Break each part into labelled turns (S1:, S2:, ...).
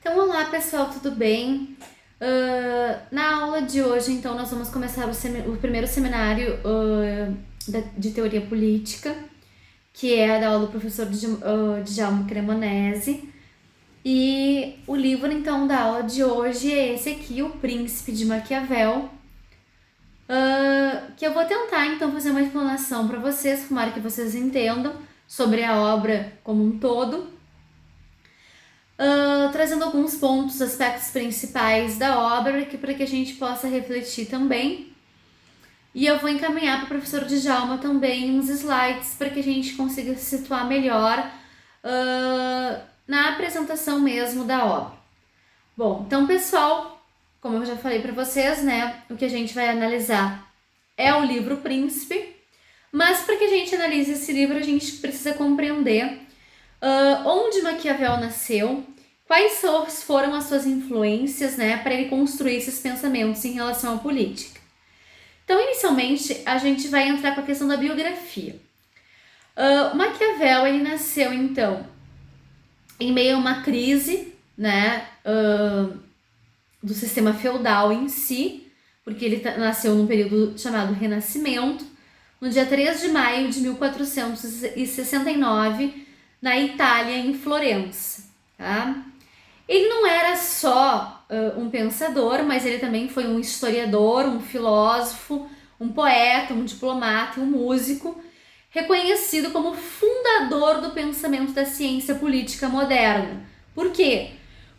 S1: Então, olá pessoal, tudo bem? Na aula de hoje, então, nós vamos começar o primeiro seminário de teoria política, que é da aula do professor Djalma Cremonese. E o livro, então, da aula de hoje é esse aqui, O Príncipe de Maquiavel, que eu vou tentar, então, fazer uma explanação para vocês, tomara que vocês entendam sobre a obra como um todo. Trazendo alguns pontos, aspectos principais da obra para que a gente possa refletir também. E eu vou encaminhar para o professor Djalma também uns slides para que a gente consiga se situar melhor na apresentação mesmo da obra. Bom, então pessoal, como eu já falei para vocês, né, o que a gente vai analisar é o livro Príncipe, mas para que a gente analise esse livro a gente precisa compreender onde Maquiavel nasceu, quais foram as suas influências, né, para ele construir esses pensamentos em relação à política. Então, inicialmente, a gente vai entrar com a questão da biografia. Maquiavel, ele nasceu, então, em meio a uma crise, né, do sistema feudal em si, porque ele nasceu num período chamado Renascimento, no dia 3 de maio de 1469, na Itália, em Florença. Tá? Ele não era só um pensador, mas ele também foi um historiador, um filósofo, um poeta, um diplomata, um músico, reconhecido como fundador do pensamento da ciência política moderna. Por quê?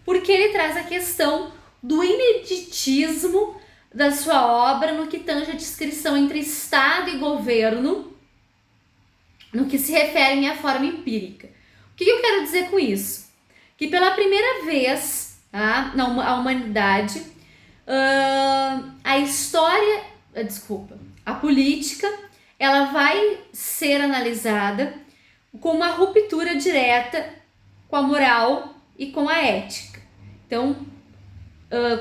S1: Porque ele traz a questão do ineditismo da sua obra no que tange a descrição entre Estado e governo, no que se refere à forma empírica. O que eu quero dizer com isso? Que pela primeira vez, tá, a humanidade, a política, ela vai ser analisada com uma ruptura direta com a moral e com a ética. Então,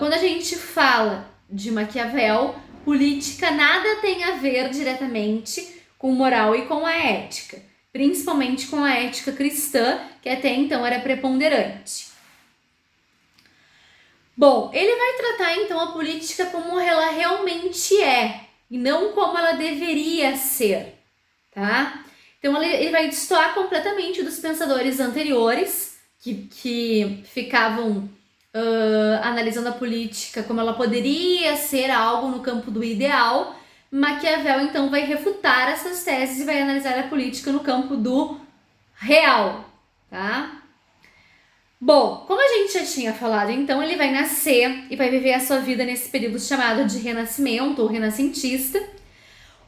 S1: quando a gente fala de Maquiavel, política nada tem a ver diretamente com moral e com a ética, principalmente com a ética cristã, que até então era preponderante. Bom, ele vai tratar então a política como ela realmente é, e não como ela deveria ser, tá? Então ele vai destoar completamente dos pensadores anteriores, que ficavam analisando a política como ela poderia ser algo no campo do ideal. Maquiavel, então, vai refutar essas teses e vai analisar a política no campo do real, tá? Bom, como a gente já tinha falado, então, ele vai nascer e vai viver a sua vida nesse período chamado de Renascimento ou renascentista,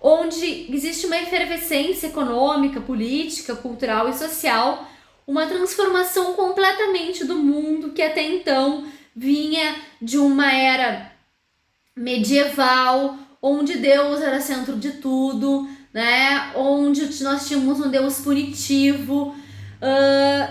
S1: onde existe uma efervescência econômica, política, cultural e social, uma transformação completamente do mundo que até então vinha de uma era medieval, onde Deus era centro de tudo, né? Onde nós tínhamos um Deus punitivo.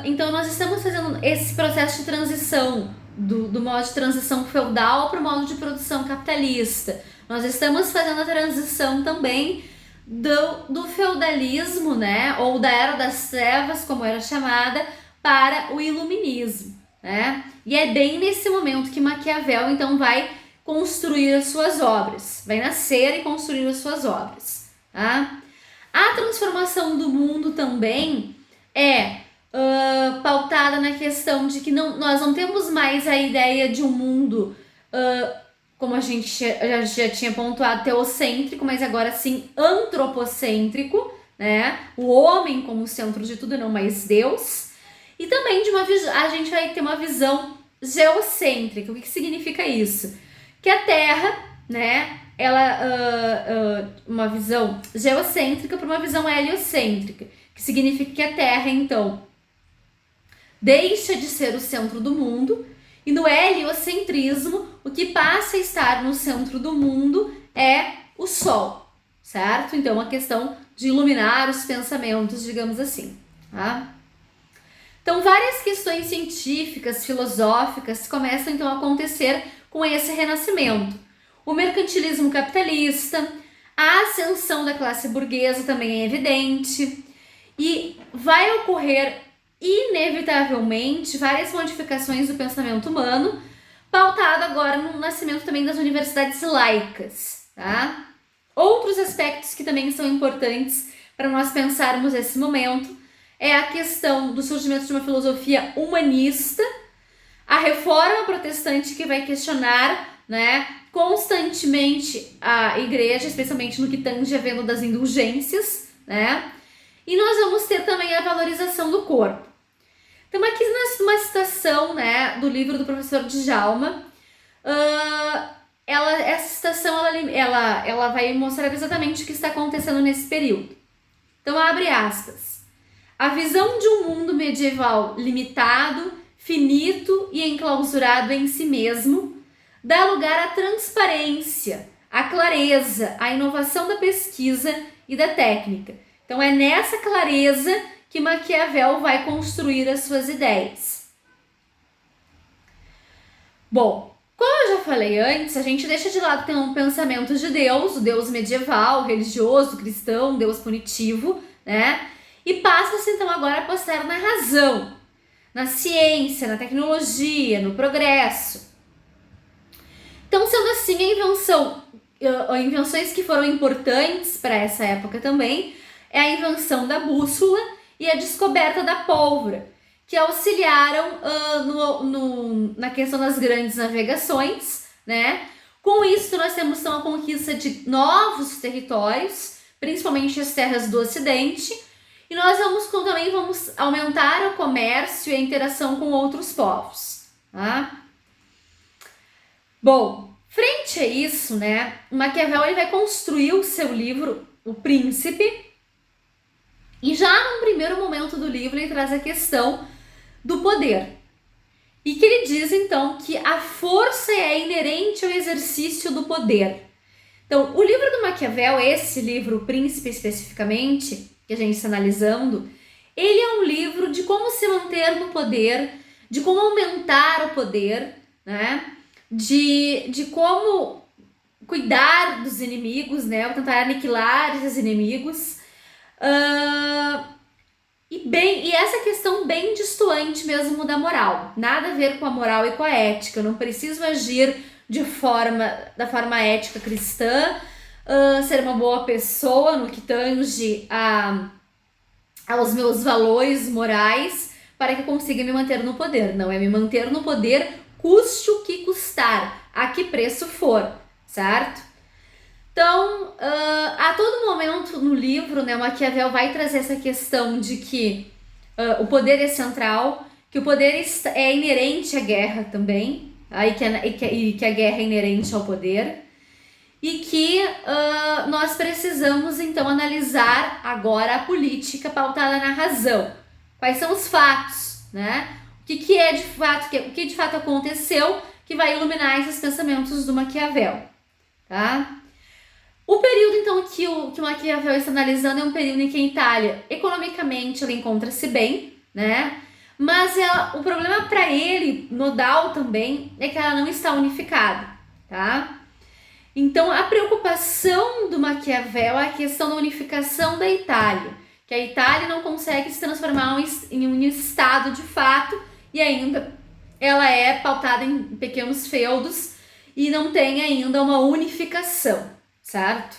S1: Então nós estamos fazendo esse processo de transição do modo de transição feudal para o modo de produção capitalista. Nós estamos fazendo a transição também do feudalismo, né? Ou da Era das Trevas, como era chamada, para o iluminismo, né? E é bem nesse momento que Maquiavel então vai construir as suas obras, vai nascer e construir as suas obras, tá? A transformação do mundo também é pautada na questão de que nós não temos mais a ideia de um mundo, como a gente já tinha pontuado, teocêntrico, mas agora sim antropocêntrico, né? O homem como centro de tudo, não mais Deus. E também a gente vai ter uma visão geocêntrica. O que significa isso? Que a Terra, né, ela uma visão geocêntrica para uma visão heliocêntrica, que significa que a Terra, então, deixa de ser o centro do mundo, e no heliocentrismo, o que passa a estar no centro do mundo é o Sol, certo? Então, uma questão de iluminar os pensamentos, digamos assim, tá? Então, várias questões científicas, filosóficas começam então a acontecer com esse renascimento. O mercantilismo capitalista, a ascensão da classe burguesa também é evidente, e vai ocorrer inevitavelmente, várias modificações do pensamento humano, pautado agora no nascimento também das universidades laicas, tá? Outros aspectos que também são importantes para nós pensarmos esse momento é a questão do surgimento de uma filosofia humanista, a reforma protestante que vai questionar, né, constantemente a igreja, especialmente no que tange a venda das indulgências, né? E nós vamos ter também a valorização do corpo. Então aqui numa citação, né, do livro do professor Djalma, essa citação ela vai mostrar exatamente o que está acontecendo nesse período. Então abre aspas. A visão de um mundo medieval limitado, finito e enclausurado em si mesmo dá lugar à transparência, à clareza, à inovação da pesquisa e da técnica. Então é nessa clareza que Maquiavel vai construir as suas ideias. Bom, como eu já falei antes, a gente deixa de lado ter um pensamento de Deus, o Deus medieval, religioso, cristão, Deus punitivo, né? E passa-se então agora a apostar na razão, na ciência, na tecnologia, no progresso. Então, sendo assim, invenções que foram importantes para essa época também é a invenção da bússola e a descoberta da pólvora, que auxiliaram na questão das grandes navegações, né? Com isso, nós temos então a conquista de novos territórios, principalmente as terras do Ocidente, e nós também vamos aumentar o comércio e a interação com outros povos, tá? Bom, frente a isso, né, Maquiavel ele vai construir o seu livro, O Príncipe, e já no primeiro momento do livro ele traz a questão do poder. E que ele diz então que a força é inerente ao exercício do poder. Então, o livro do Maquiavel, esse livro, O Príncipe especificamente, que a gente está analisando, ele é um livro de como se manter no poder, de como aumentar o poder, né? De como cuidar dos inimigos, né? Ou tentar aniquilar esses inimigos. E essa questão bem distoante mesmo da moral. Nada a ver com a moral e com a ética. Eu não preciso agir da forma ética cristã, ser uma boa pessoa no que tange aos meus valores morais para que eu consiga me manter no poder. Não, é me manter no poder custe o que custar, a que preço for, certo? Então, a todo momento no livro, né, Maquiavel vai trazer essa questão de que o poder é central, que o poder é inerente à guerra também, tá? E que a guerra é inerente ao poder, e que nós precisamos, então, analisar agora a política pautada na razão. Quais são os fatos, né? O que de fato aconteceu que vai iluminar esses pensamentos do Maquiavel, tá? O período, então, que o Maquiavel está analisando é um período em que a Itália, economicamente, ela encontra-se bem, né? Mas o problema para ele, nodal também, é que ela não está unificada, tá? Então, a preocupação do Maquiavel é a questão da unificação da Itália, que a Itália não consegue se transformar em um estado de fato e ainda ela é pautada em pequenos feudos e não tem ainda uma unificação, certo?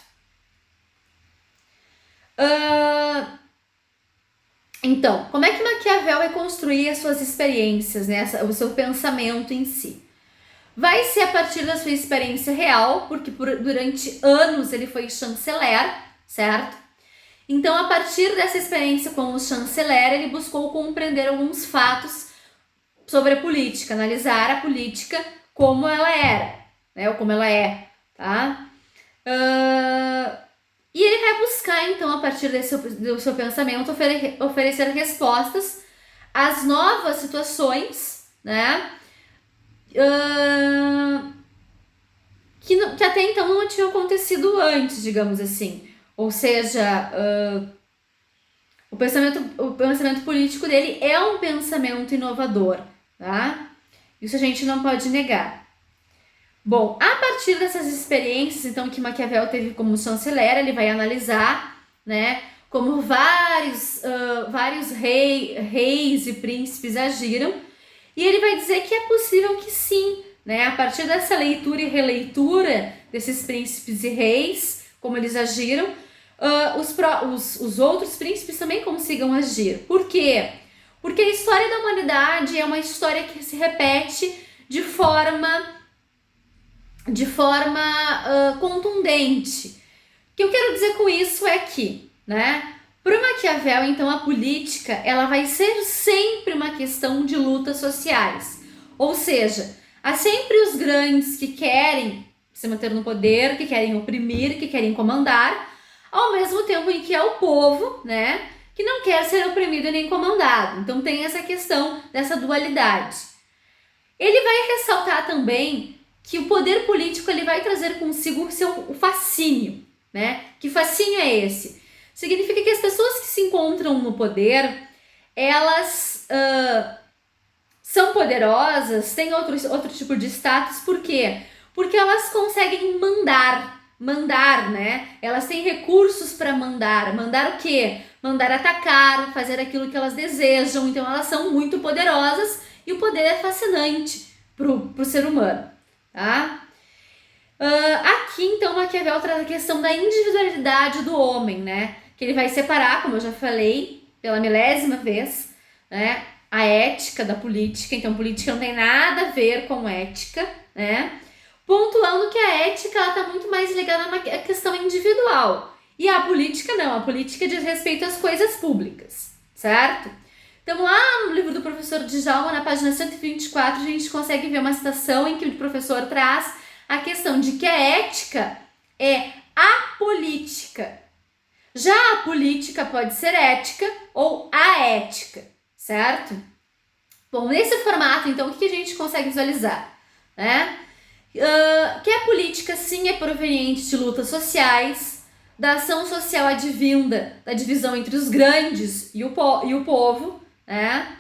S1: Então, como é que Maquiavel vai construir as suas experiências, né? O seu pensamento em si? Vai ser a partir da sua experiência real, porque durante anos ele foi chanceler, certo? Então, a partir dessa experiência como chanceler, ele buscou compreender alguns fatos sobre a política, analisar a política como ela era, né? Ou como ela é, tá? E ele vai buscar, então, a partir do seu pensamento, oferecer respostas às novas situações, né? Que até então não tinham acontecido antes, digamos assim. Ou seja, o pensamento político dele é um pensamento inovador, tá? Isso a gente não pode negar. Bom, a partir dessas experiências, então, que Maquiavel teve como chanceler, ele vai analisar, né, como vários reis e príncipes agiram, e ele vai dizer que é possível que sim, né? A partir dessa leitura e releitura desses príncipes e reis, como eles agiram, os outros príncipes também consigam agir. Por quê? Porque a história da humanidade é uma história que se repete de forma contundente. O que eu quero dizer com isso é que, né, para o Maquiavel, então, a política ela vai ser sempre uma questão de lutas sociais. Ou seja, há sempre os grandes que querem se manter no poder, que querem oprimir, que querem comandar, ao mesmo tempo em que é o povo, né, que não quer ser oprimido nem comandado. Então tem essa questão dessa dualidade. Ele vai ressaltar também que o poder político ele vai trazer consigo o fascínio, né? Que fascínio é esse? Significa que as pessoas que se encontram no poder, elas são poderosas, têm outro tipo de status, por quê? Porque elas conseguem mandar, né? Elas têm recursos para mandar o quê? Mandar atacar, fazer aquilo que elas desejam, então elas são muito poderosas e o poder é fascinante pro ser humano, tá? Aqui, então, Maquiavel traz a questão da individualidade do homem, né? Que ele vai separar, como eu já falei, pela milésima vez, né? A ética da política. Então, política não tem nada a ver com ética, né? Pontuando que a ética ela está muito mais ligada à questão individual. E a política não. A política diz respeito às coisas públicas, certo? Então, lá no livro do professor Djalma, na página 124, a gente consegue ver uma citação em que o professor traz a questão de que a ética é apolítica. Já a política pode ser ética ou aética, certo? Bom, nesse formato, então, o que a gente consegue visualizar? Né? Que a política, sim, é proveniente de lutas sociais, da ação social advinda da divisão entre os grandes e o povo, né?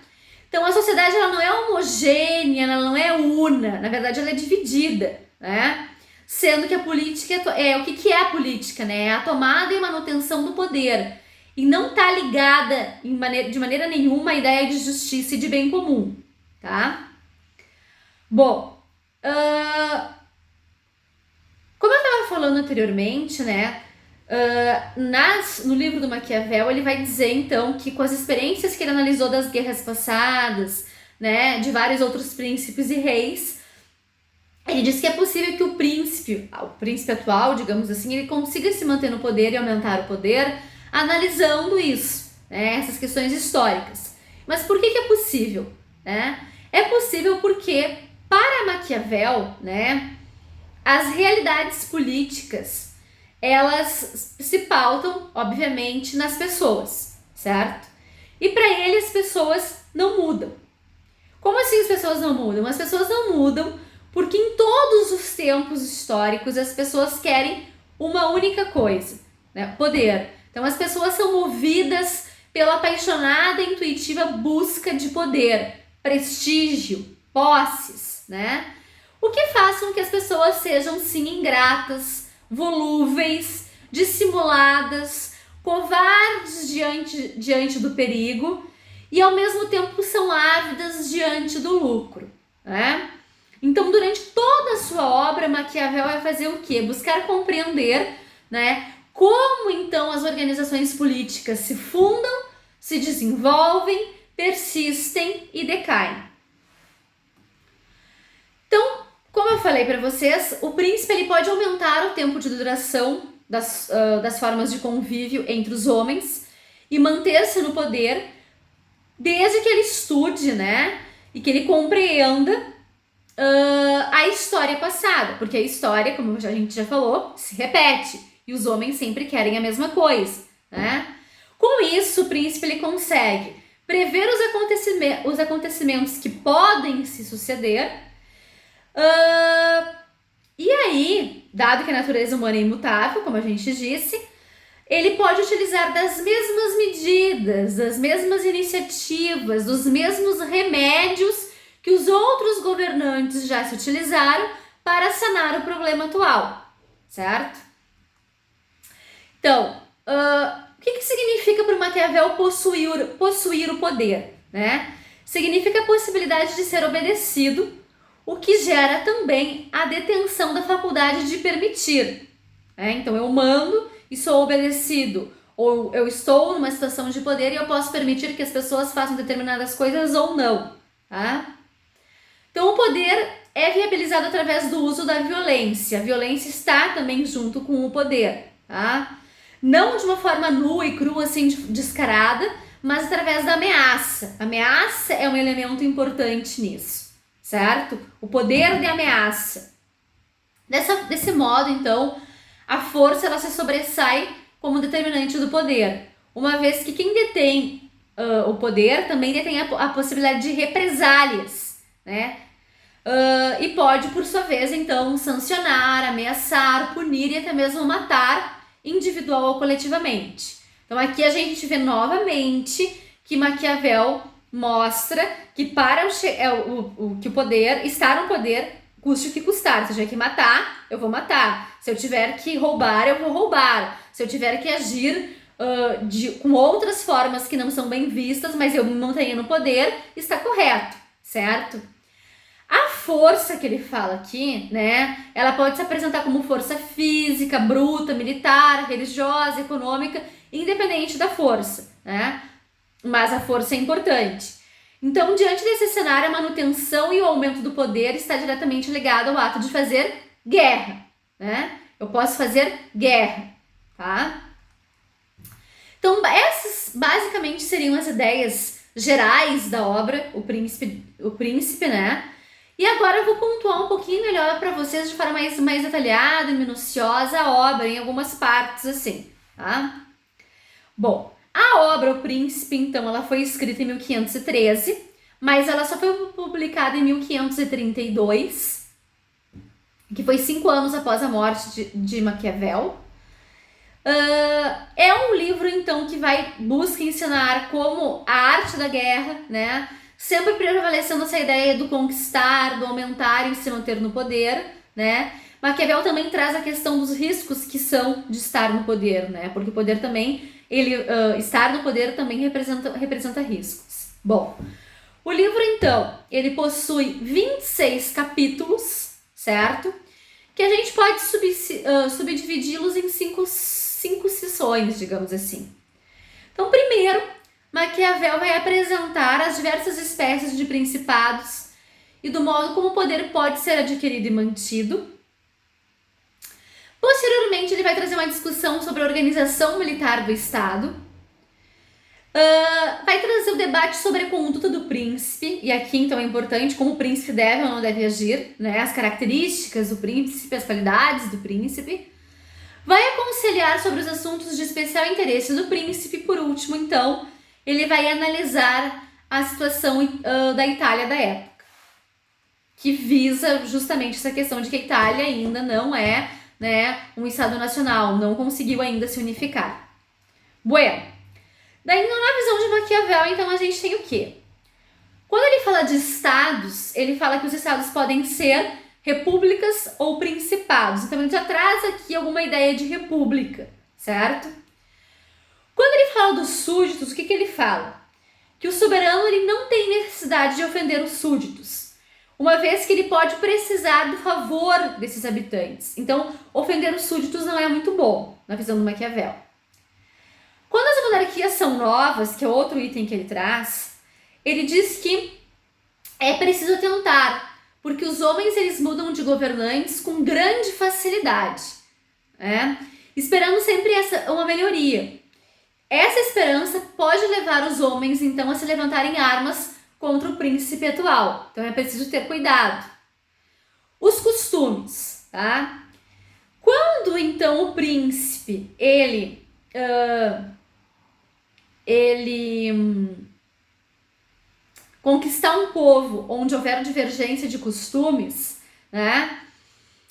S1: Então, a sociedade ela não é homogênea, ela não é una, na verdade, ela é dividida, né? Sendo que a política o que é a política, né? É a tomada e manutenção do poder e não está ligada de maneira nenhuma à ideia de justiça e de bem comum, tá? Bom, como eu estava falando anteriormente, né? No livro do Maquiavel, ele vai dizer então que com as experiências que ele analisou das guerras passadas, né, de vários outros príncipes e reis, ele diz que é possível que o príncipe atual, digamos assim, ele consiga se manter no poder e aumentar o poder analisando isso, né, essas questões históricas. Mas por que é possível? Né? É possível porque, para Maquiavel, né, as realidades políticas, elas se pautam, obviamente, nas pessoas, certo? E para ele as pessoas não mudam. Como assim as pessoas não mudam? As pessoas não mudam porque em todos os tempos históricos as pessoas querem uma única coisa, né? Poder. Então as pessoas são movidas pela apaixonada e intuitiva busca de poder, prestígio, posses, né? O que faz com que as pessoas sejam sim ingratas, volúveis, dissimuladas, covardes diante do perigo e ao mesmo tempo são ávidas diante do lucro, né? Então, durante toda a sua obra, Maquiavel vai fazer o quê? Buscar compreender, né, como então as organizações políticas se fundam, se desenvolvem, persistem e decaem. Então, como eu falei para vocês, o príncipe ele pode aumentar o tempo de duração das formas de convívio entre os homens e manter-se no poder desde que ele estude, né, e que ele compreenda a história passada, porque a história, como a gente já falou, se repete e os homens sempre querem a mesma coisa, né? Com isso, o príncipe ele consegue prever os acontecimentos que podem se suceder. E aí, dado que a natureza humana é imutável, como a gente disse, ele pode utilizar das mesmas medidas, das mesmas iniciativas, dos mesmos remédios que os outros governantes já se utilizaram para sanar o problema atual, certo? Então, o que significa para o Maquiavel possuir o poder, né? Significa a possibilidade de ser obedecido, o que gera também a detenção da faculdade de permitir. Então eu mando e sou obedecido, ou eu estou numa situação de poder e eu posso permitir que as pessoas façam determinadas coisas ou não. Tá? Então o poder é viabilizado através do uso da violência. A violência está também junto com o poder. Tá? Não de uma forma nua e crua, assim, descarada, mas através da ameaça. A ameaça é um elemento importante nisso, certo? O poder de ameaça. Desse modo, então, a força ela se sobressai como determinante do poder, uma vez que quem detém o poder também detém a possibilidade de represálias, né? E pode, por sua vez, então, sancionar, ameaçar, punir e até mesmo matar individual ou coletivamente. Então aqui a gente vê novamente que Maquiavel mostra que para que o poder, estar no poder, custe o que custar. Se eu tiver que matar, eu vou matar. Se eu tiver que roubar, eu vou roubar. Se eu tiver que agir com outras formas que não são bem vistas, mas eu me mantenho no poder, está correto, certo? A força que ele fala aqui, né, ela pode se apresentar como força física, bruta, militar, religiosa, econômica, independente da força, né? Mas a força é importante. Então, diante desse cenário, a manutenção e o aumento do poder está diretamente ligado ao ato de fazer guerra, né? Eu posso fazer guerra, tá? Então, essas basicamente seriam as ideias gerais da obra, O Príncipe, né? E agora eu vou pontuar um pouquinho melhor para vocês de forma mais detalhada e minuciosa a obra, em algumas partes assim, tá? Bom, a obra O Príncipe, então, ela foi escrita em 1513, mas ela só foi publicada em 1532, que foi 5 anos após a morte de Maquiavel. É um livro, então, que busca ensinar como a arte da guerra, né? Sempre prevalecendo essa ideia do conquistar, do aumentar e se manter no poder, né? Maquiavel também traz a questão dos riscos que são de estar no poder, né? Porque o poder também, estar no poder também representa riscos. Bom, o livro, então, ele possui 26 capítulos, certo? Que a gente pode subdividi-los em cinco sessões, digamos assim. Então, primeiro, Maquiavel vai apresentar as diversas espécies de principados e do modo como o poder pode ser adquirido e mantido. Posteriormente, ele vai trazer uma discussão sobre a organização militar do Estado. Vai trazer o debate sobre a conduta do príncipe, e aqui então é importante como o príncipe deve ou não deve agir, né? As características do príncipe, as qualidades do príncipe. Vai aconselhar sobre os assuntos de especial interesse do príncipe. Por último, então, ele vai analisar a situação da Itália da época, que visa justamente essa questão de que a Itália ainda não é, né, um Estado nacional, não conseguiu ainda se unificar. Bueno, daí na visão de Maquiavel, então, a gente tem o quê? Quando ele fala de estados, ele fala que os estados podem ser repúblicas ou principados. Então, ele já traz aqui alguma ideia de república, certo? Quando ele fala dos súditos, o que ele fala? Que o soberano ele não tem necessidade de ofender os súditos, uma vez que ele pode precisar do favor desses habitantes. Então, ofender os súditos não é muito bom, na visão do Maquiavel. Quando as monarquias são novas, que é outro item que ele traz, ele diz que é preciso tentar, porque os homens eles mudam de governantes com grande facilidade, né? Esperando sempre uma melhoria. Essa esperança pode levar os homens, então, a se levantarem armas contra o príncipe atual. Então, é preciso ter cuidado. Os costumes, tá? Quando, então, o príncipe, ele conquistar um povo onde houver divergência de costumes, né?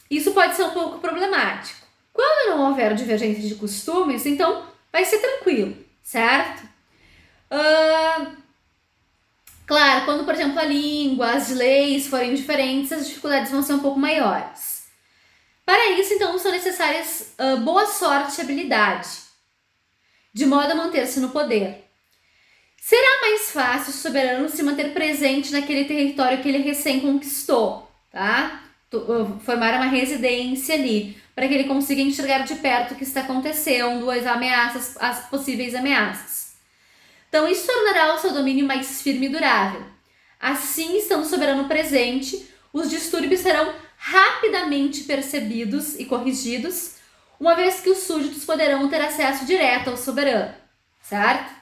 S1: Isso pode ser um pouco problemático. Quando não houver divergência de costumes, então vai ser tranquilo, certo? Claro, quando, por exemplo, a língua, as leis forem diferentes, as dificuldades vão ser um pouco maiores. Para isso, então, são necessárias boa sorte e habilidade. de modo a manter-se no poder. Será mais fácil o soberano se manter presente naquele território que ele recém conquistou, tá? Formar uma residência ali, para que ele consiga enxergar de perto o que está acontecendo, as possíveis ameaças. Então, isso tornará o seu domínio mais firme e durável. Assim, estando o soberano presente, os distúrbios serão rapidamente percebidos e corrigidos, uma vez que os súditos poderão ter acesso direto ao soberano, certo?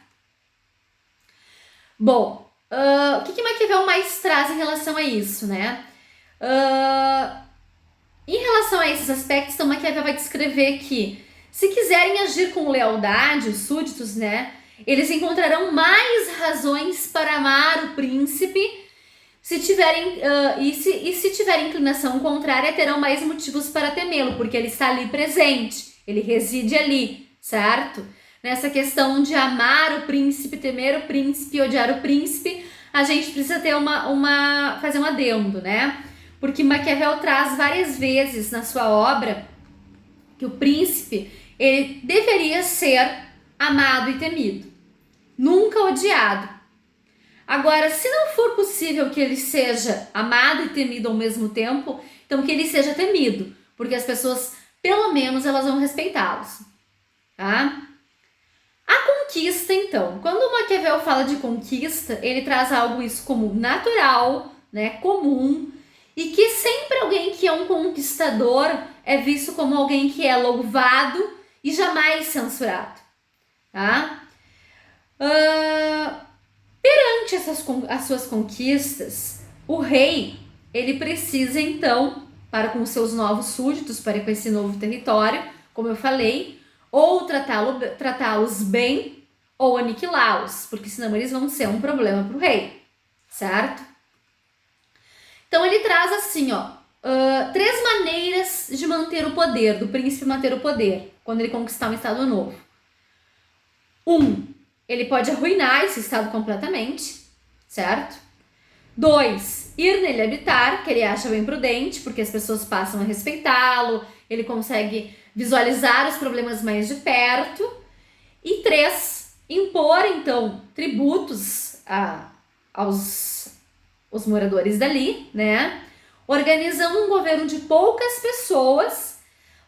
S1: Bom, o que Maquiavel mais traz em relação a isso, né? Em relação a esses aspectos, então Maquiavel vai descrever que, se quiserem agir com lealdade, os súditos, né, eles encontrarão mais razões para amar o príncipe, se tiverem se tiverem inclinação contrária, terão mais motivos para temê-lo, porque ele está ali presente, ele reside ali, certo? Nessa questão de amar o príncipe, temer o príncipe, odiar o príncipe, a gente precisa ter fazer um adendo, né? Porque Maquiavel traz várias vezes na sua obra que o príncipe, ele deveria ser amado e temido, nunca odiado. Agora, se não for possível que ele seja amado e temido ao mesmo tempo, então que ele seja temido, porque as pessoas, pelo menos, elas vão respeitá-los, tá? A conquista, então, quando o Maquiavel fala de conquista, ele traz algo isso como natural, né, comum, e que sempre alguém que é um conquistador é visto como alguém que é louvado e jamais censurado, tá? Perante as suas conquistas, o rei, ele precisa então, para com seus novos súditos, para com esse novo território, como eu falei, ou tratá-los bem ou aniquilá-los, porque senão eles vão ser um problema para o rei, certo? Então ele traz assim, 3 maneiras de manter o poder, do príncipe manter o poder, quando ele conquistar um estado novo. 1, ele pode arruinar esse estado completamente, certo? 2, ir nele habitar, que ele acha bem prudente, porque as pessoas passam a respeitá-lo, ele consegue visualizar os problemas mais de perto. E 3, impor, então, tributos aos moradores dali, né? Organizando um governo de poucas pessoas,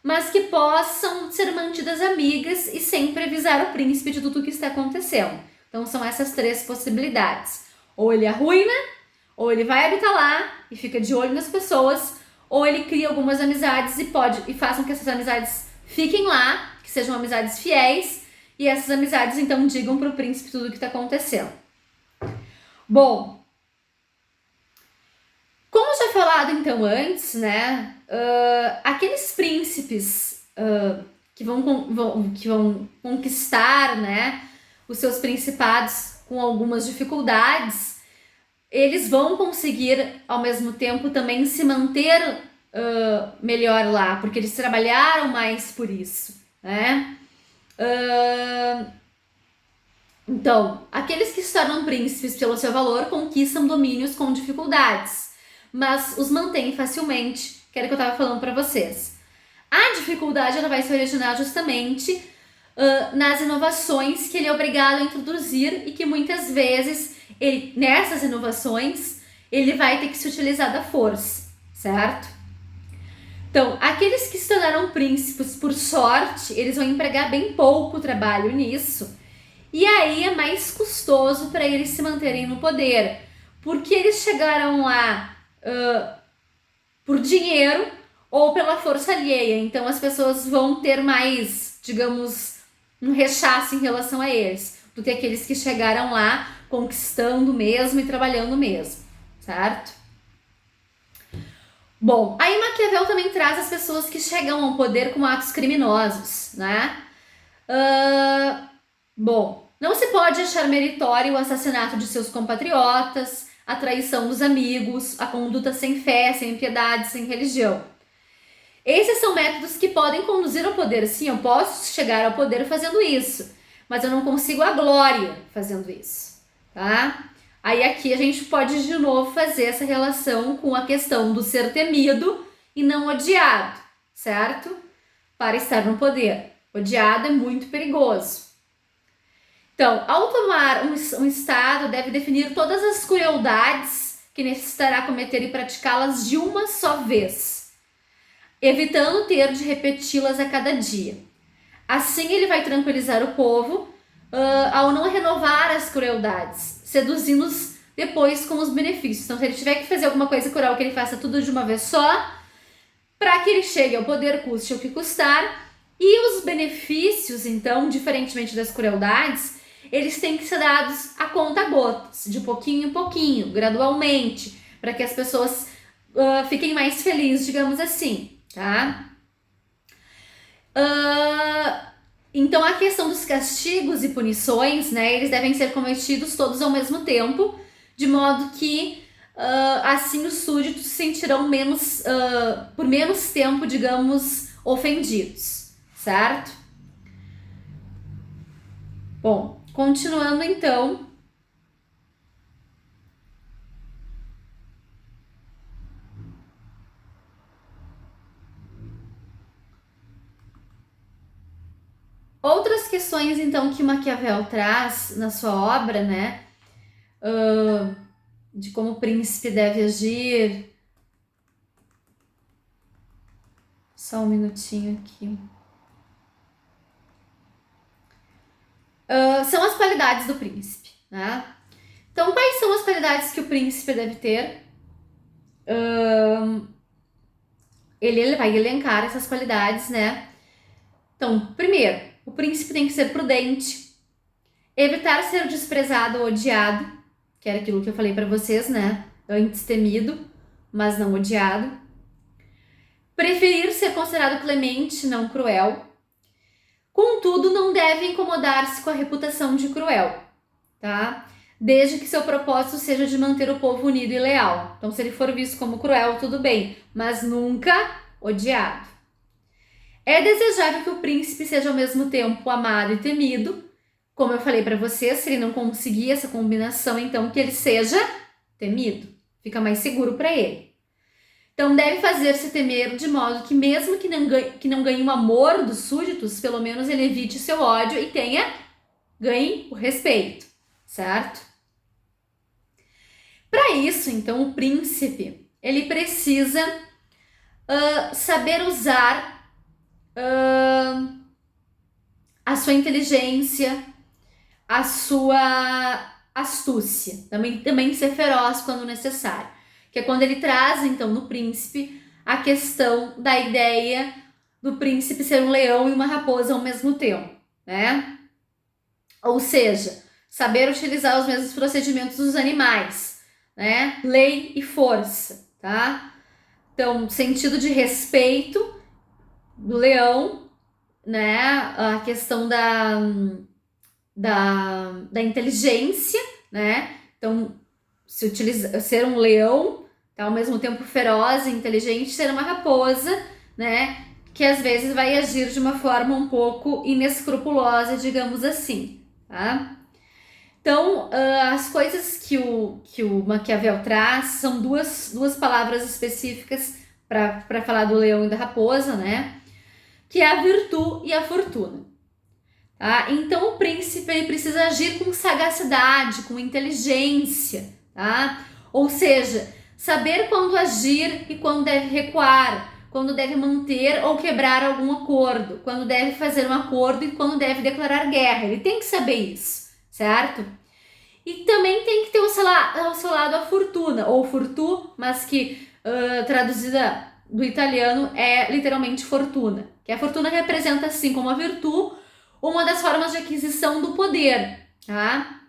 S1: mas que possam ser mantidas amigas e sempre avisar o príncipe de tudo o que está acontecendo. Então, são essas 3 possibilidades. Ou ele arruina, ou ele vai habitar lá e fica de olho nas pessoas, ou ele cria algumas amizades e façam que essas amizades fiquem lá, que sejam amizades fiéis, e essas amizades então digam para o príncipe tudo o que está acontecendo. Bom, como já falado então antes, né, aqueles príncipes que vão conquistar, né, os seus principados com algumas dificuldades, eles vão conseguir, ao mesmo tempo, também se manter melhor lá, porque eles trabalharam mais por isso, né? Então, aqueles que se tornam príncipes pelo seu valor conquistam domínios com dificuldades, mas os mantêm facilmente, que era o que eu estava falando para vocês. A dificuldade ela vai se originar justamente nas inovações que ele é obrigado a introduzir e que muitas vezes nessas inovações ele vai ter que se utilizar da força, certo? Então, aqueles que se tornaram príncipes por sorte, eles vão empregar bem pouco trabalho nisso, e aí é mais custoso para eles se manterem no poder, porque eles chegaram lá por dinheiro ou pela força alheia, então as pessoas vão ter mais, digamos, um rechaço em relação a eles, do que aqueles que chegaram lá conquistando mesmo e trabalhando mesmo, certo? Bom, aí Maquiavel também traz as pessoas que chegam ao poder com atos criminosos, né? Bom, não se pode achar meritório o assassinato de seus compatriotas, a traição dos amigos, a conduta sem fé, sem piedade, sem religião. Esses são métodos que podem conduzir ao poder. Sim, eu posso chegar ao poder fazendo isso, mas eu não consigo a glória fazendo isso, tá? Aí aqui a gente pode de novo fazer essa relação com a questão do ser temido e não odiado, certo? Para estar no poder. Odiado é muito perigoso. Então, ao tomar um estado, deve definir todas as crueldades que necessitará cometer e praticá-las de uma só vez, evitando ter de repeti-las a cada dia. Assim, ele vai tranquilizar o povo ao não renovar as crueldades, seduzindo-os depois com os benefícios. Então, se ele tiver que fazer alguma coisa cruel, que ele faça tudo de uma vez só, para que ele chegue ao poder, custe o que custar. E os benefícios, então, diferentemente das crueldades, eles têm que ser dados a conta-gotas, de pouquinho em pouquinho, gradualmente, para que as pessoas fiquem mais felizes, digamos assim, tá? Então, a questão dos castigos e punições, né, eles devem ser cometidos todos ao mesmo tempo, de modo que assim os súditos se sentirão por menos tempo, digamos, ofendidos, certo? Bom, continuando então. Outras questões, então, que Maquiavel traz na sua obra, né? De como o príncipe deve agir. Só um minutinho aqui. São as qualidades do príncipe, né? Então, quais são as qualidades que o príncipe deve ter? Ele vai elencar essas qualidades, né? Então, primeiro, o príncipe tem que ser prudente, evitar ser desprezado ou odiado, que era aquilo que eu falei para vocês, né? Antes temido, mas não odiado. Preferir ser considerado clemente, não cruel. Contudo, não deve incomodar-se com a reputação de cruel, tá? Desde que seu propósito seja de manter o povo unido e leal. Então, se ele for visto como cruel, tudo bem, mas nunca odiado. É desejável que o príncipe seja ao mesmo tempo amado e temido. Como eu falei para vocês, se ele não conseguir essa combinação, então que ele seja temido. Fica mais seguro para ele. Então, deve fazer-se temer de modo que, mesmo que não ganhe o amor dos súditos, pelo menos ele evite seu ódio e ganhe o respeito, certo? Para isso, então, o príncipe, ele precisa saber usar a sua inteligência, a sua astúcia, também ser feroz quando necessário, que é quando ele traz, então, no príncipe, a questão da ideia do príncipe ser um leão e uma raposa ao mesmo tempo, né? Ou seja, saber utilizar os mesmos procedimentos dos animais, né? Lei e força, tá? Então, sentido de respeito do leão, né? A questão da inteligência, né? Então, ser um leão, tá, ao mesmo tempo feroz e inteligente, ser uma raposa, né? Que às vezes vai agir de uma forma um pouco inescrupulosa, digamos assim, tá? Então, as coisas que o Maquiavel traz são duas palavras específicas para falar do leão e da raposa, né? Que é a virtude e a fortuna. Tá? Então, o príncipe ele precisa agir com sagacidade, com inteligência, tá? Ou seja, saber quando agir e quando deve recuar, quando deve manter ou quebrar algum acordo, quando deve fazer um acordo e quando deve declarar guerra. Ele tem que saber isso, certo? E também tem que ter ao seu lado a fortuna, ou fortuna, mas que traduzida do italiano é literalmente fortuna. Que a fortuna representa, assim como a virtude, uma das formas de aquisição do poder, tá?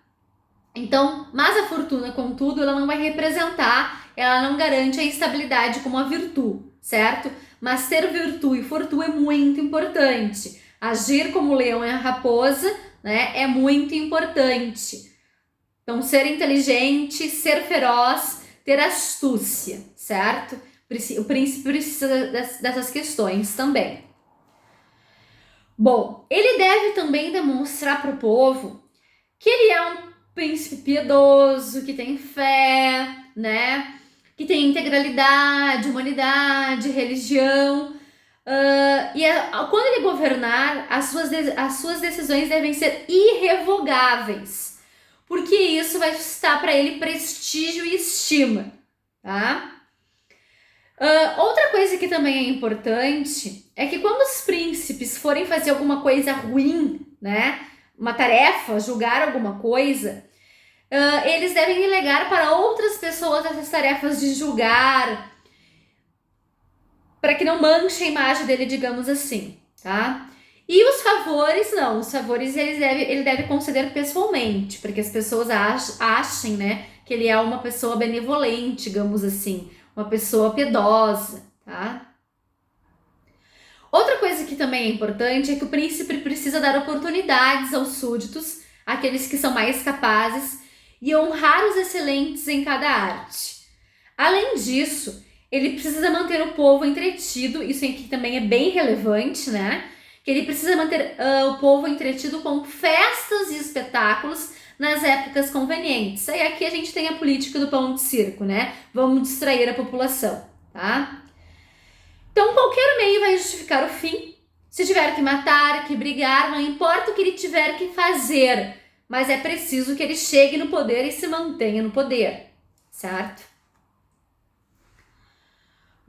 S1: Então, mas a fortuna, contudo, ela não vai representar, ela não garante a estabilidade como a virtude, certo? Mas ter virtude e fortuna é muito importante. Agir como o leão e a raposa, né, é muito importante. Então, ser inteligente, ser feroz, ter astúcia, certo? O príncipe precisa dessas questões também. Bom, ele deve também demonstrar para o povo que ele é um príncipe piedoso, que tem fé, né? Que tem integralidade, humanidade, religião. Quando ele governar, as suas decisões devem ser irrevogáveis, porque isso vai suscitar para ele prestígio e estima, tá? Outra coisa que também é importante é que quando os príncipes forem fazer alguma coisa ruim, né, uma tarefa, julgar alguma coisa, eles devem delegar para outras pessoas essas tarefas de julgar, para que não manche a imagem dele, digamos assim, tá? E os favores, não. Os favores ele deve conceder pessoalmente, para que as pessoas achem, né, que ele é uma pessoa benevolente, digamos assim, uma pessoa piedosa, tá? Outra coisa que também é importante é que o príncipe precisa dar oportunidades aos súditos, aqueles que são mais capazes, e honrar os excelentes em cada arte. Além disso, ele precisa manter o povo entretido, isso aqui também é bem relevante, né? Que ele precisa manter o povo entretido com festas e espetáculos nas épocas convenientes. Aí aqui a gente tem a política do pão de circo, né? Vamos distrair a população, tá? Então qualquer meio vai justificar o fim. Se tiver que matar, que brigar, não importa o que ele tiver que fazer, mas é preciso que ele chegue no poder e se mantenha no poder, certo?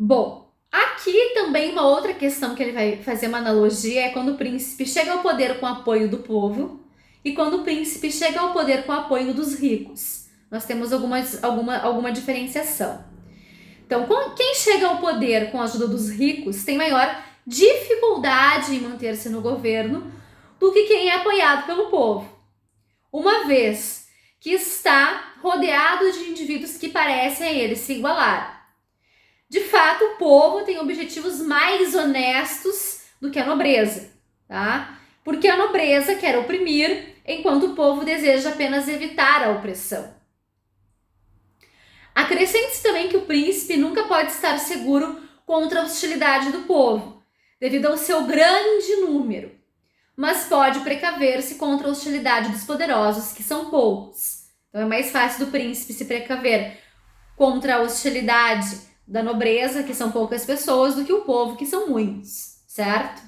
S1: Bom, aqui também uma outra questão que ele vai fazer uma analogia é quando o príncipe chega ao poder com o apoio do povo e quando o príncipe chega ao poder com o apoio dos ricos. Nós temos alguma diferenciação. Então, quem chega ao poder com a ajuda dos ricos tem maior dificuldade em manter-se no governo do que quem é apoiado pelo povo, uma vez que está rodeado de indivíduos que parecem a ele se igualar. De fato, o povo tem objetivos mais honestos do que a nobreza, tá? Porque a nobreza quer oprimir, enquanto o povo deseja apenas evitar a opressão. Acrescente-se também que o príncipe nunca pode estar seguro contra a hostilidade do povo, devido ao seu grande número, mas pode precaver-se contra a hostilidade dos poderosos, que são poucos. Então é mais fácil do príncipe se precaver contra a hostilidade da nobreza, que são poucas pessoas, do que o povo, que são muitos, certo?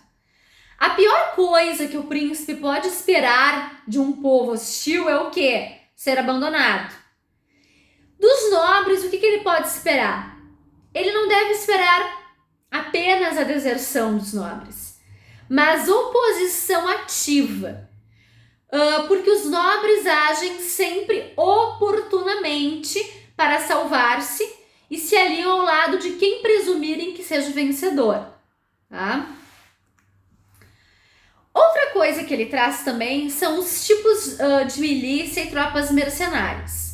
S1: A pior coisa que o príncipe pode esperar de um povo hostil é o quê? Ser abandonado. Dos nobres, o que ele pode esperar? Ele não deve esperar apenas a deserção dos nobres, mas oposição ativa, porque os nobres agem sempre oportunamente para salvar-se e se aliam ao lado de quem presumirem que seja o vencedor, tá? Outra coisa que ele traz também são os tipos de milícia e tropas mercenárias.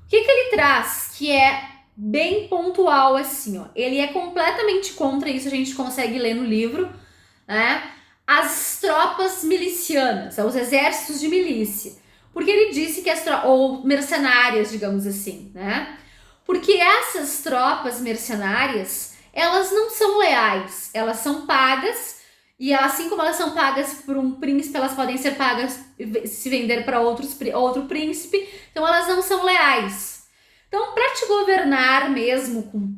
S1: O que ele traz que é bem pontual assim, ó? Ele é completamente contra isso, a gente consegue ler no livro, né? As tropas milicianas, os exércitos de milícia. Porque ele disse que ou mercenárias, digamos assim, né? Porque essas tropas mercenárias, elas não são leais, elas são pagas, e assim como elas são pagas por um príncipe, elas podem ser pagas se vender para outro príncipe, então elas não são leais. Então, para te governar mesmo com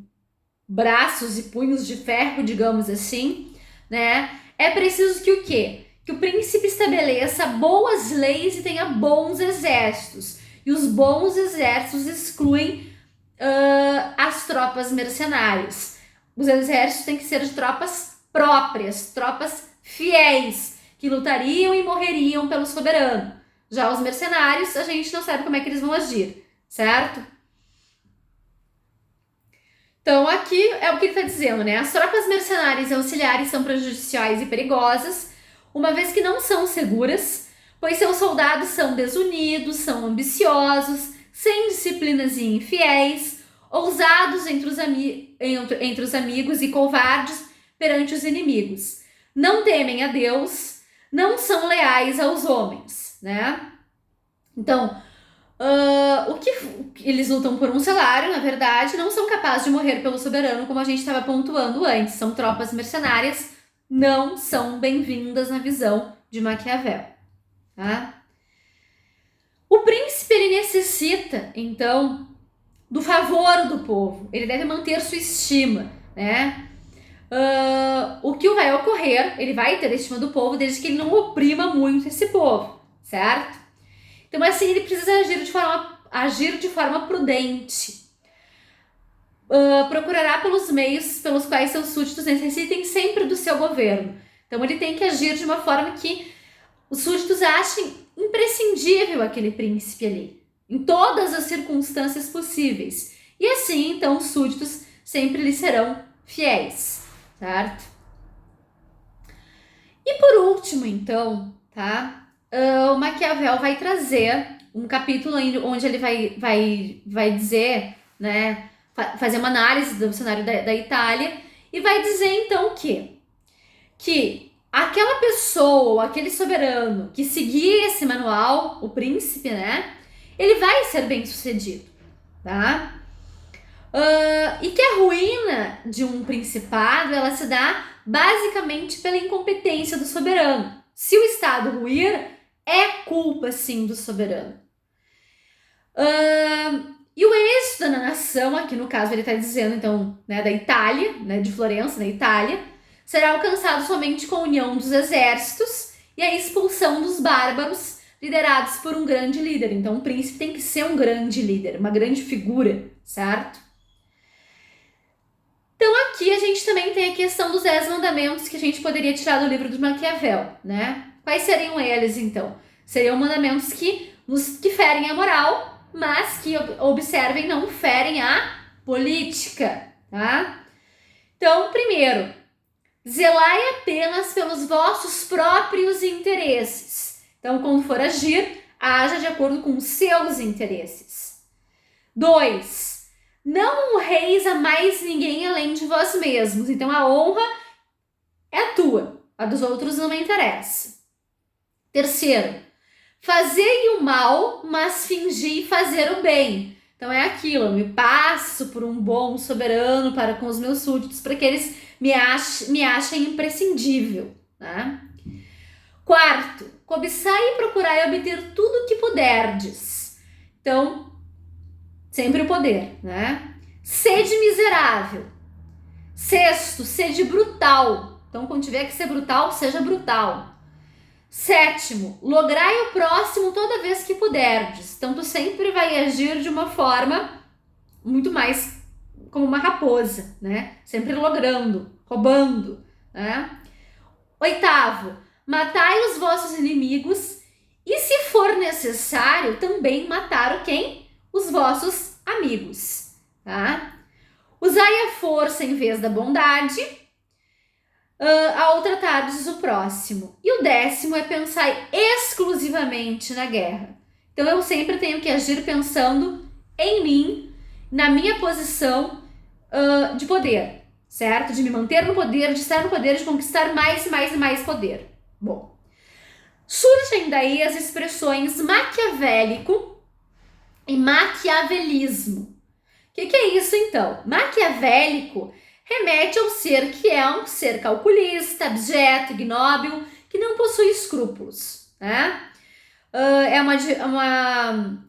S1: braços e punhos de ferro, digamos assim, né, é preciso que o quê? Que o príncipe estabeleça boas leis e tenha bons exércitos. E os bons exércitos excluem as tropas mercenárias. Os exércitos têm que ser de tropas próprias, tropas fiéis, que lutariam e morreriam pelo soberano. Já os mercenários, a gente não sabe como é que eles vão agir, certo? Então aqui é o que ele está dizendo, né? As tropas mercenárias e auxiliares são prejudiciais e perigosas, uma vez que não são seguras, pois seus soldados são desunidos, são ambiciosos, sem disciplinas e infiéis, ousados entre os amigos e covardes perante os inimigos. Não temem a Deus, não são leais aos homens, né? Então, o que eles lutam por um salário, na verdade, não são capazes de morrer pelo soberano, como a gente estava pontuando antes. São tropas mercenárias, não são bem-vindas na visão de Maquiavel, tá? O príncipe, ele necessita, então, do favor do povo. Ele deve manter sua estima, né? o que vai ocorrer, ele vai ter a estima do povo desde que ele não oprima muito esse povo, certo? Então, assim, ele precisa agir de forma prudente. Procurará pelos meios pelos quais seus súditos necessitem sempre do seu governo. Então, ele tem que agir de uma forma que os súditos achem imprescindível aquele príncipe ali, em todas as circunstâncias possíveis. E assim, então, os súditos sempre lhe serão fiéis, certo? E por último, então, tá? O Maquiavel vai trazer um capítulo onde ele vai dizer, né? Fazer uma análise do cenário da Itália e vai dizer, então, que aquela pessoa, ou aquele soberano que seguir esse manual, o príncipe, né? Ele vai ser bem sucedido, tá? E que a ruína de um principado, ela se dá basicamente pela incompetência do soberano. Se o Estado ruir, é culpa, sim, do soberano. E o êxito da nação, aqui no caso ele está dizendo, então, né, da Itália, né, de Florença, na Itália, será alcançado somente com a união dos exércitos e a expulsão dos bárbaros liderados por um grande líder. Então, o príncipe tem que ser um grande líder, uma grande figura, certo? Então, aqui a gente também tem a questão dos 10 mandamentos que a gente poderia tirar do livro do Maquiavel, né? Quais seriam eles, então? Seriam mandamentos que ferem a moral, mas que, observem, não ferem a política, tá? Então, primeiro, zelai apenas pelos vossos próprios interesses. Então, quando for agir, haja de acordo com os seus interesses. 2. Não honreis a mais ninguém além de vós mesmos. Então, a honra é a tua, a dos outros não me interessa. 3. Fazei o mal, mas fingi fazer o bem. Então, é aquilo, eu me passo por um bom soberano para com os meus súditos, para que eles me achem imprescindível, né? 4. Cobiçai e procurai obter tudo o que puderdes. Então, sempre o poder, né? Sede miserável. 6. Sede brutal. Então, quando tiver que ser brutal, seja brutal. 7. Lograi o próximo toda vez que puderdes. Então, tu sempre vai agir de uma forma muito mais como uma raposa, né? Sempre logrando, roubando, né? 8. Matai os vossos inimigos e, se for necessário, também matar o quem? Os vossos amigos, tá? Usai a força em vez da bondade, ao tratardes o próximo. E o 10º é pensar exclusivamente na guerra. Então, eu sempre tenho que agir pensando em mim, na minha posição de poder, certo? De me manter no poder, de estar no poder, de conquistar mais e mais e mais poder. Bom, surgem daí as expressões maquiavélico e maquiavelismo. O que é isso, então? Maquiavélico remete ao ser que é um ser calculista, abjeto, ignóbil, que não possui escrúpulos, né? É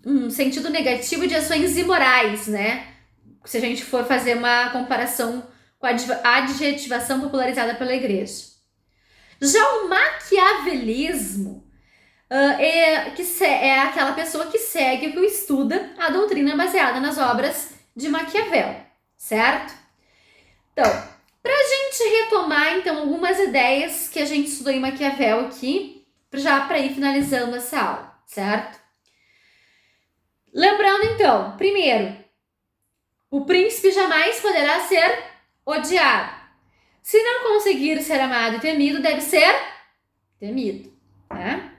S1: um sentido negativo de ações imorais, né? Se a gente for fazer uma comparação com a adjetivação popularizada pela igreja. Já o maquiavelismo é aquela pessoa que segue ou que estuda a doutrina baseada nas obras de Maquiavel, certo? Então, para a gente retomar, então, algumas ideias que a gente estudou em Maquiavel aqui, já para ir finalizando essa aula, certo? Lembrando, então, primeiro, o príncipe jamais poderá ser odiado. Se não conseguir ser amado e temido, deve ser temido, né?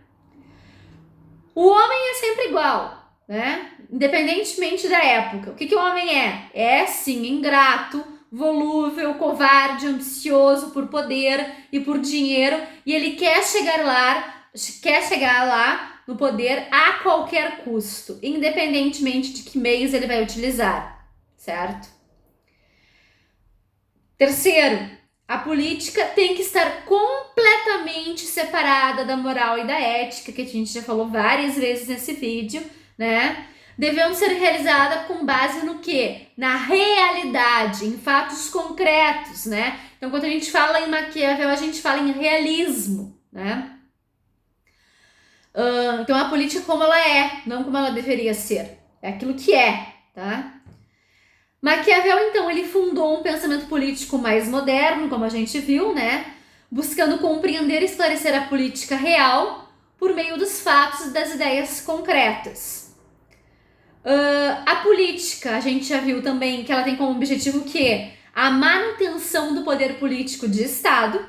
S1: O homem é sempre igual, né? Independentemente da época. O que o homem é? É, sim, ingrato, volúvel, covarde, ambicioso por poder e por dinheiro, e ele quer chegar lá no poder a qualquer custo, independentemente de que meios ele vai utilizar, certo? Terceiro, a política tem que estar completamente separada da moral e da ética, que a gente já falou várias vezes nesse vídeo, né? devendo ser realizada com base no quê? Na realidade, em fatos concretos, né? Então, quando a gente fala em Maquiavel, a gente fala em realismo, né? Então, a política como ela é, não como ela deveria ser. É aquilo que é, tá? Maquiavel, então, ele fundou um pensamento político mais moderno, como a gente viu, né? Buscando compreender e esclarecer a política real por meio dos fatos e das ideias concretas. A política, a gente já viu também que ela tem como objetivo o quê? A manutenção do poder político de Estado.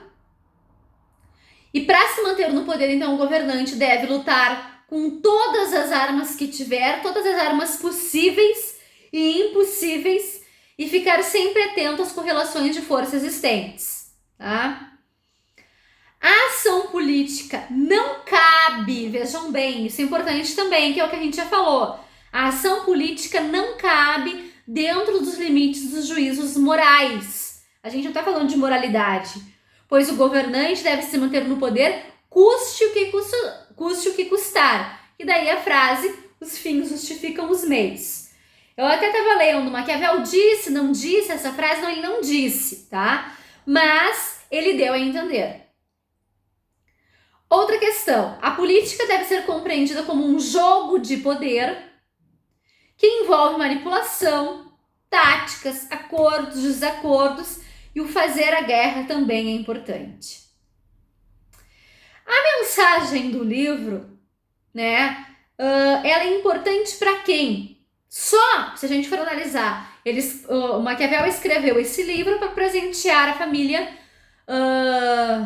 S1: E para se manter no poder, então, o governante deve lutar com todas as armas que tiver, todas as armas possíveis e impossíveis, e ficar sempre atento às correlações de força existentes, tá? A ação política não cabe, vejam bem, isso é importante também, que é o que a gente já falou. A ação política não cabe dentro dos limites dos juízos morais. A gente não está falando de moralidade, pois o governante deve se manter no poder, custe o que custar. E daí a frase, os fins justificam os meios. Eu até estava lendo, Maquiavel disse, não disse essa frase? Não, ele não disse, tá? Mas ele deu a entender. Outra questão, a política deve ser compreendida como um jogo de poder que envolve manipulação, táticas, acordos, desacordos, e o fazer a guerra também é importante. A mensagem do livro, né, ela é importante para quem? Só, se a gente for analisar, o Maquiavel escreveu esse livro para presentear a família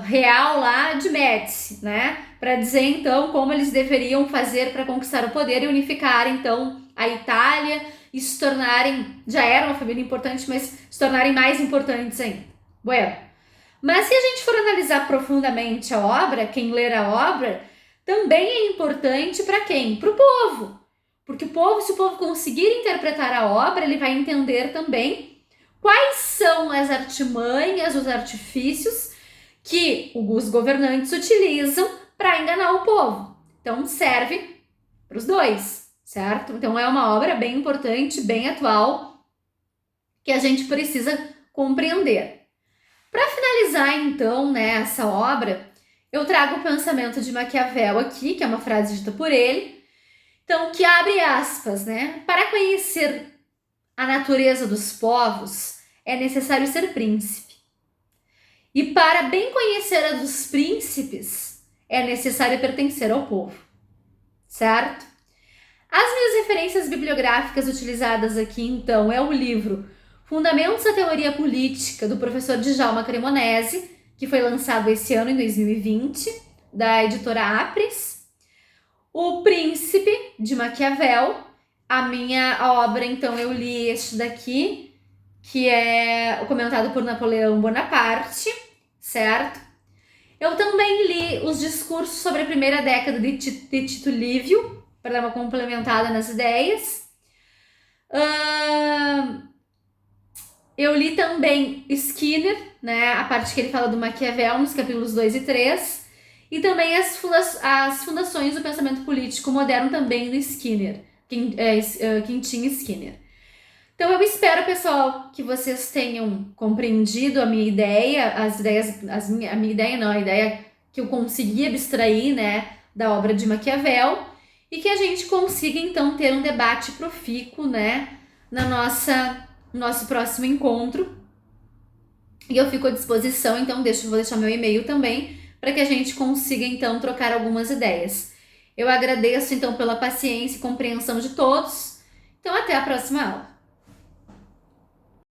S1: real lá de Médici, né? Para dizer então como eles deveriam fazer para conquistar o poder e unificar então a Itália e se tornarem, já era uma família importante, mas se tornarem mais importantes ainda. Bueno, mas se a gente for analisar profundamente a obra, quem ler a obra, também é importante para quem? Para o povo. Porque o povo, se o povo conseguir interpretar a obra, ele vai entender também quais são as artimanhas, os artifícios que os governantes utilizam para enganar o povo. Então, serve para os dois, certo? Então, é uma obra bem importante, bem atual, que a gente precisa compreender. Para finalizar, então, né, essa obra, eu trago o pensamento de Maquiavel aqui, que é uma frase dita por ele, então, que abre aspas, né? Para conhecer a natureza dos povos, é necessário ser príncipe. E para bem conhecer a dos príncipes, é necessário pertencer ao povo. Certo? As minhas referências bibliográficas utilizadas aqui, então, é o livro Fundamentos da Teoria Política, do professor Djalma Cremonesi, que foi lançado esse ano, em 2020, da editora Apres. O Príncipe, de Maquiavel. A obra, então, eu li este daqui, que é comentado por Napoleão Bonaparte, certo? Eu também li os discursos sobre a primeira década de Tito Livio, para dar uma complementada nas ideias. Eu li também Skinner, né, a parte que ele fala do Maquiavel, nos capítulos 2 e 3, e também as fundações do pensamento político moderno também do Skinner, Quintin Skinner. Então eu espero, pessoal, que vocês tenham compreendido a minha ideia, a ideia que eu consegui abstrair, né, da obra de Maquiavel, e que a gente consiga então ter um debate profícuo, né, no nosso próximo encontro. E eu fico à disposição, então vou deixar meu e-mail também, para que a gente consiga então trocar algumas ideias. Eu agradeço então pela paciência e compreensão de todos. Então até a próxima aula.